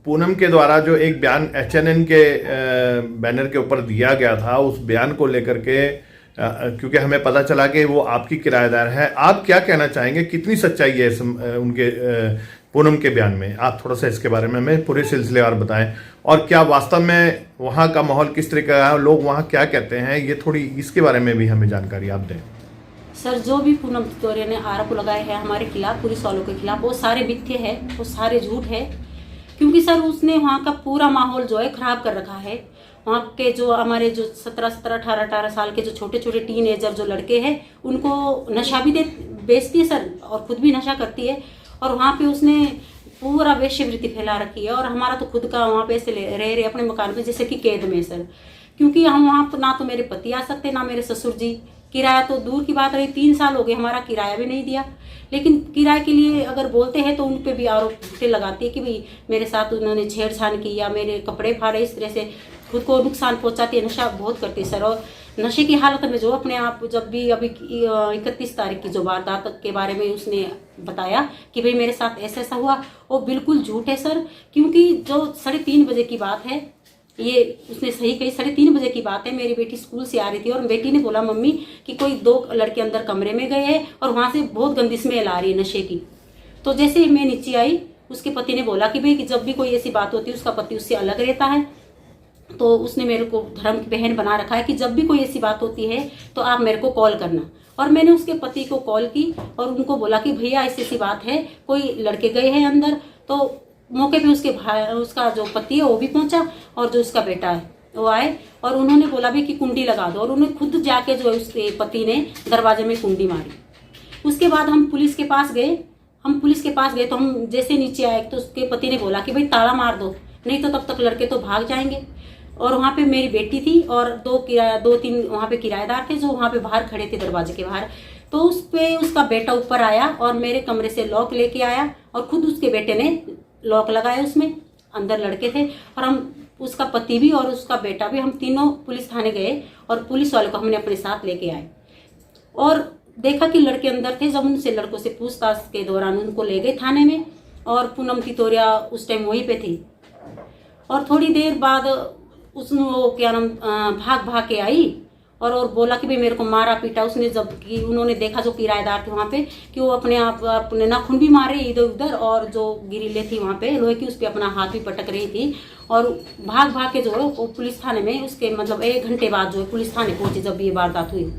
पूनम के द्वारा जो एक बयान एचएनएन के बैनर के ऊपर दिया गया था, उस बयान को लेकर के क्योंकि हमें पता चला कि वो आपकी किराएदार है, आप क्या कहना चाहेंगे, कितनी सच्चाई है उनके पूनम के बयान में? आप थोड़ा सा इसके बारे में हमें पूरे सिलसिलेवार बताएं, और क्या वास्तव में वहाँ का माहौल किस तरह का है, लोग वहाँ क्या कहते हैं, ये थोड़ी इसके बारे में भी हमें जानकारी आप दें। सर, जो भी पूनम तितौरिया ने आरोप लगाए हैं हमारे खिलाफ, पुलिस वालों के खिलाफ, वो सारे मिथ्ये है, वो सारे झूठ है। क्योंकि सर उसने वहाँ का पूरा माहौल जो है खराब कर रखा है। वहाँ के जो हमारे जो 17-18 साल के जो छोटे छोटे टीनेजर जो लड़के हैं, उनको नशा भी बेचती है सर, और खुद भी नशा करती है। और वहाँ पे उसने पूरा वेश्यावृत्ति फैला रखी है। और हमारा तो खुद का वहाँ पे ऐसे रह रहे अपने मकान में जैसे कि कैद में सर। क्योंकि हम वहाँ तो ना तो मेरे पति आ सकते, ना मेरे ससुर जी। किराया तो दूर की बात रही, 3 साल हो गए हमारा किराया भी नहीं दिया। लेकिन किराए के लिए अगर बोलते हैं तो उन पे भी आरोप झूठे लगाती है कि भाई मेरे साथ उन्होंने छेड़छाड़ की या मेरे कपड़े फाड़े, इस तरह से खुद को नुकसान पहुंचाती है। नशा बहुत करती है सर। और नशे की हालत में जो अपने आप, जब भी अभी 31 तारीख की जो वारदात के बारे में उसने बताया कि भाई मेरे साथ ऐसा ऐसा हुआ, वो बिल्कुल झूठ है सर। क्योंकि जो 3:30 बजे की बात है, ये उसने सही कही, 3:30 बजे की बात है। मेरी बेटी स्कूल से आ रही थी और बेटी ने बोला मम्मी कि कोई 2 लड़के अंदर कमरे में गए हैं और वहां से बहुत गंदी स्मेल आ रही है नशे की। तो जैसे ही मैं नीचे आई, उसके पति ने बोला कि भाई कि जब भी कोई ऐसी बात होती है उसका पति उससे अलग रहता है। तो उसने मेरे को धर्म की बहन बना रखा है कि जब भी कोई ऐसी बात होती है तो आप मेरे को कॉल करना। और मैंने उसके पति को कॉल की और उनको बोला कि भैया ऐसी ऐसी बात है, कोई लड़के गए हैं अंदर। तो मौके पे उसके भाई, उसका जो पति है वो भी पहुंचा और जो उसका बेटा है वो आए और उन्होंने बोला भी कि कुंडी लगा दो। और उन्होंने खुद जाके जो है उसके पति ने दरवाजे में कुंडी मारी। उसके बाद हम पुलिस के पास गए। तो हम जैसे नीचे आए तो उसके पति ने बोला कि भाई ताला मार दो, नहीं तो तब तक लड़के तो भाग जाएंगे। और वहाँ पे मेरी बेटी थी और 2-3 वहाँ पे किराएदार थे जो वहाँ पे बाहर खड़े थे दरवाजे के बाहर। तो उस पे उसका बेटा ऊपर आया और मेरे कमरे से लॉक लेके आया और खुद उसके बेटे ने लॉक लगाया। उसमें अंदर लड़के थे और हम, उसका पति भी और उसका बेटा भी, हम तीनों पुलिस थाने गए और पुलिस वालों को हमने अपने साथ लेके आए और देखा कि लड़के अंदर थे। जब उनसे लड़कों से पूछताछ के दौरान उनको ले गए थाने में और पूनम तितौरिया उस टाइम वहीं पे थी। और थोड़ी देर बाद उसने वो क्या नाम भाग के आई और बोला कि भाई मेरे को मारा पीटा उसने। जब कि उन्होंने देखा जो किराएदार थे वहाँ पे कि वो अपने नाखून भी मारे इधर उधर, और जो गिरिले थी वहाँ पे लोहे की, उस पर अपना हाथ भी पटक रही थी। और भाग के जो है वो पुलिस थाने में, उसके मतलब 1 घंटे बाद जो है पुलिस थाने पहुंची जब ये वारदात हुई।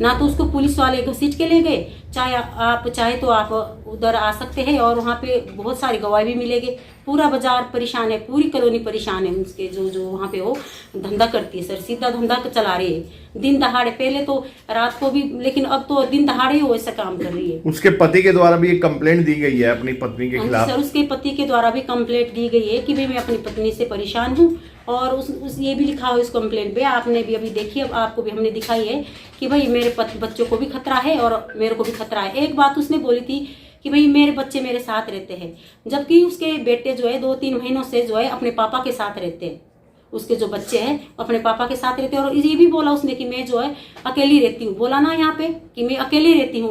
ना तो उसको पुलिस वाले घसीट के ले गए, चाहे तो आप उधर आ सकते हैं और वहाँ पे बहुत सारी गवाही भी मिलेगी। पूरा बाजार परेशान है, पूरी कॉलोनी परेशान है। उसके जो वहाँ पे वो धंधा करती है सर, सीधा धंधा चला रही है दिन दहाड़े। पहले तो रात को भी, लेकिन अब तो दिन दहाड़े वो ऐसा काम कर रही है। उसके पति के द्वारा भी एक कंप्लेंट दी गई है अपनी पत्नी के खिलाफ। सर, उसके पति के द्वारा भी कंप्लेंट दी गई है कि भाई मैं अपनी पत्नी से परेशान हूँ। और उस ये भी लिखा हुआ इस कंप्लेंट पे, आपने भी अभी देखी, अब आपको भी हमने दिखाई है कि भाई मेरे बच्चों को भी खतरा है और मेरे को भी खतरा है। एक बात उसने बोली थी कि भाई मेरे बच्चे मेरे साथ रहते हैं, जबकि उसके बेटे जो है 2-3 महीनों से जो है अपने पापा के साथ रहते हैं। उसके जो बच्चे हैं अपने पापा के साथ रहते हैं। और ये भी बोला उसने कि मैं जो है अकेली रहती हूँ। बोला ना यहाँ पे कि मैं अकेली रहती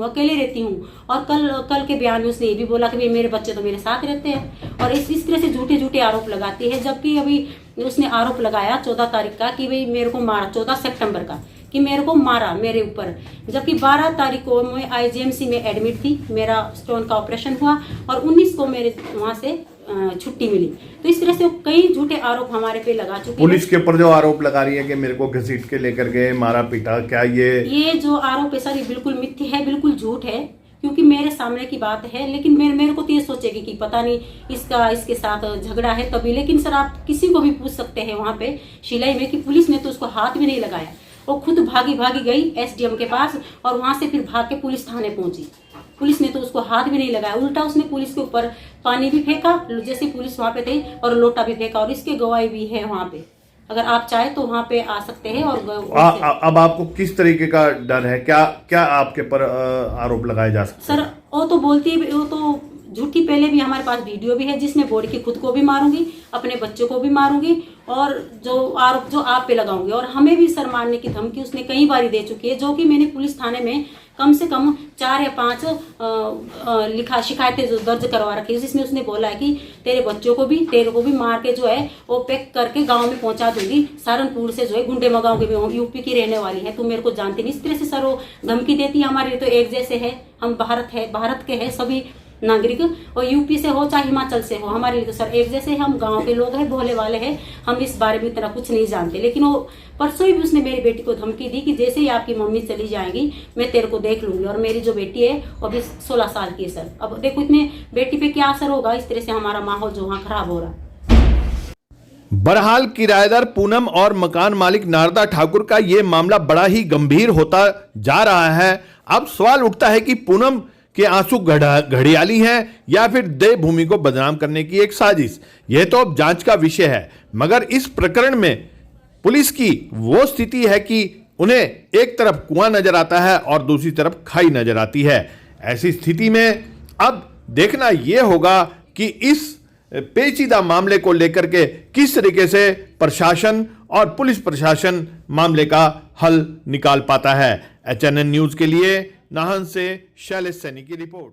हूँ। और कल के बयान में उसने ये भी बोला कि भाई मेरे बच्चे तो मेरे साथ रहते हैं। और इस तरह से झूठे आरोप लगाती है। जबकि अभी उसने आरोप लगाया 14 तारीख का कि भाई मेरे को मारा, 14 सितंबर का, कि मेरे को मारा मेरे ऊपर। जबकि 12 तारीख को मैं IGMC में एडमिट थी, मेरा स्टोन का ऑपरेशन हुआ और 19 को मेरे वहाँ से छुट्टी मिली। तो इस तरह से कई झूठे आरोप हमारे पे लगा चुके हैं। पुलिस के ऊपर जो आरोप लगा रही है कि मेरे को घसीट के लेकर गए, मारा पीटा, क्या ये जो आरोप है सर, ये बिल्कुल मिथ्या है, बिल्कुल झूठ है। क्योंकि मेरे सामने की बात है। लेकिन मेरे को तो ये सोचेगी कि पता नहीं इसके साथ झगड़ा है तभी। लेकिन सर आप किसी को भी पूछ सकते हैं वहाँ पे शिलाई में कि पुलिस ने तो उसको हाथ भी नहीं लगाया। वो खुद भागी गई SDM के पास और वहां से फिर भाग के पुलिस थाने पहुंची। पुलिस ने तो उसको हाथ भी नहीं लगाया, उल्टा उसने पुलिस के ऊपर पानी भी फेंका जैसे पुलिस वहां पे थे और लोटा भी फेंका। और इसके गवाही भी है वहां पे, अगर आप चाहे तो वहां पे आ सकते हैं। और अब आपको किस तरीके का डर है, क्या आपके पर आरोप लगाए जा सकते सर? वो तो बोलती है, वो तो झूठी। पहले भी हमारे पास वीडियो भी है जिसमें बोल के खुद को भी मारूंगी, अपने बच्चों को भी मारूंगी और जो आरोप जो आप पे लगाऊंगी। और हमें भी सर मारने की धमकी उसने कई बार दे चुकी है, जो कि मैंने पुलिस थाने में कम से कम 4 या 5 लिखा शिकायतें जो दर्ज करवा रखी है, जिसमें उसने बोला है कि तेरे बच्चों को भी तेरे को भी मार के जो है वो पैक करके गांव में पहुंचा दूंगी। सहारनपुर से जो है गुंडे मगाओ के यूपी की रहने वाली है, तुम मेरे को जानती नहीं। इस तरह से सर वो धमकी देती है। हमारे लिए तो एक जैसे है, हम भारत के हैं सभी नागरिक, और यूपी से हो चाहे हिमाचल से हो, हमारे लिए तो सर एक जैसे हम गांव के लोग हैं, भोले वाले हैं, हम इस बारे में इतना कुछ नहीं जानते। लेकिन वो परसों ही भी उसने मेरी बेटी को धमकी दी कि जैसे ही आपकी मम्मी चली जाएगी मैं तेरे को देख लूंगी। और मेरी जो बेटी है वो अभी 16 साल की है सर। अब देखो इतने बेटी पे क्या असर होगा, इस तरह से हमारा माहौल जो वहाँ खराब हो रहा है। बहरहाल किराएदार पूनम और मकान मालिक नारदा ठाकुर का यह मामला बड़ा ही गंभीर होता जा रहा है। अब सवाल उठता है कि पूनम के आंसू घड़ियाली हैं या फिर देवभूमि को बदनाम करने की एक साजिश। यह तो अब जांच का विषय है, मगर इस प्रकरण में पुलिस की वो स्थिति है कि उन्हें एक तरफ कुआं नजर आता है और दूसरी तरफ खाई नजर आती है। ऐसी स्थिति में अब देखना यह होगा कि इस पेचीदा मामले को लेकर के किस तरीके से प्रशासन और पुलिस प्रशासन मामले का हल निकाल पाता है। HNN न्यूज के लिए नाहन से शैलेश सैनी की रिपोर्ट।